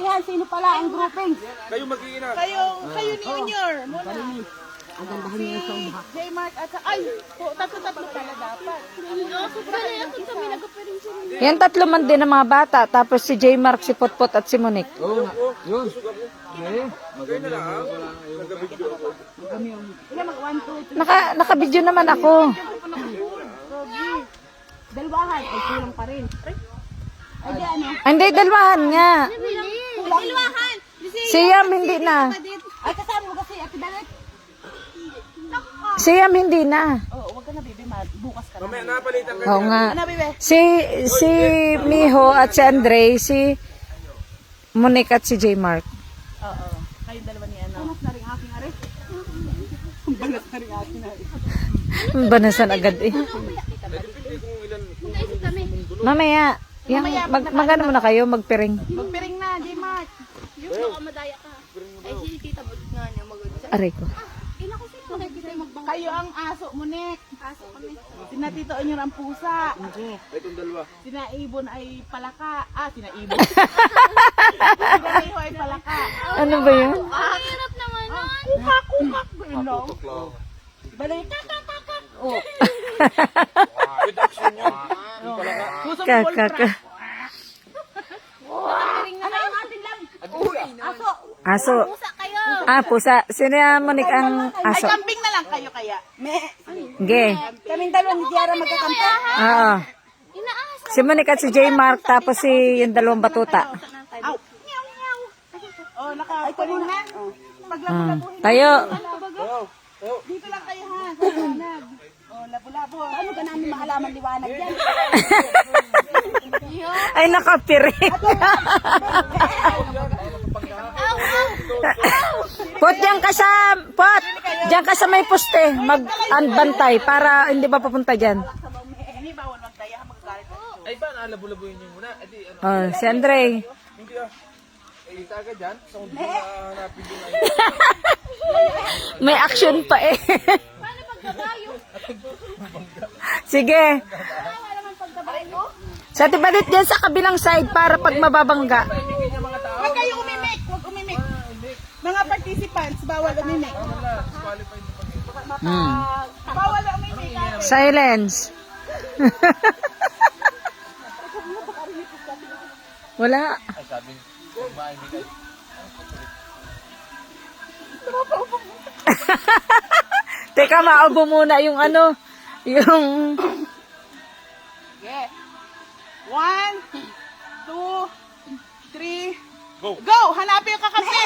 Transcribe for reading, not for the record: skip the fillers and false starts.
pagpilihan sino pala ang grouping. Kayo mag-iina. Kayo ni Junior. Muna. Ang ganda niya sa umbak. J. Mark at ay, tatlo pala dapat. Yan tatlo man din ng mga bata. Tapos si J. Mark, si Potpot at si Monique. Oo nga. Yun. Magay na lang. Nagabidyo ako. Ilan mag 1, 2, 3. Nakabidyo naman ako. Dalwahan. Ay, kulang pa rin. Ay, di ano. Ay, hindi, dalwahan nga. Silwahan. Si Yam hindi na. Ay, kasama mo kasi, Ate Dalet. Si Yam hindi na. Oo, wag ka na, baby. Bukas ka na. Mamaya napalitan ka. Oo nga. Ano, bebe? Si Miho at si Andre, si Monique at si J. Mark. Oo. Kayong dalawa ni ano. Banas na rin aking are. Banas na rin aking are. Banasan agad eh. Depende kung ilan. Mamaya, yung, magano muna kayo, magpiring. Magpiring na, J. Mark. Yung baka madaya ka. Ay, si Tita Bud nga niya mag-ulit. Aray ko. Kayo ang aso, Munik. Aso kami. Sina Tito Onyor ang pusa. Ay, itong dalawa. Sina Ibon ay palaka. Sina Ibon. Sina Miho ay palaka. Ano ba yun? Ang hirap naman nun. Kukak. Ilong. Balik. Oh. With action yun. Puso mo Kakaka. Aso. Pusa kayo. Pusa. Sino yung Monique ang Ay, aso? kambing na lang kayo kaya. Ge. Kaming dalawa ni Tiara magkakampi. Oo. Inaas. Si Monique at si J. Mark, tapos si yung dalawang batuta. Aw. Oh, nakapunin na. Paglabo-labuhin. Tayo. Dito lang kayo ha. Sa liwanag. Oh, labo-labo. Ano ka namin maalaman liwanag yan? Ay, nakapiring. Pot, diyan ka sa may poste. Mag-bantay para hindi ba papunta dyan. Hindi bawal magdaya. Magagalit. Ay ba, nalabo-labuhin niyo muna. Edi, ano? Oh, si Andre. Hindi ah. Eh, itaga dyan. Sa kung di hanapin yung ay. May action pa eh. Paano pagkabayo? Sige. Wala naman pagkabayo. Sa tibalit dyan sa kabilang side para pag mababangga. Huwag kayo umimik. Huwag umimik. Mga participants, bawal umimik. Bawal umimik. Silence. Wala. Teka, maubo muna yung ano, yung... Yeah. 1, 2, 3. Go! Hanapin yung kakampi!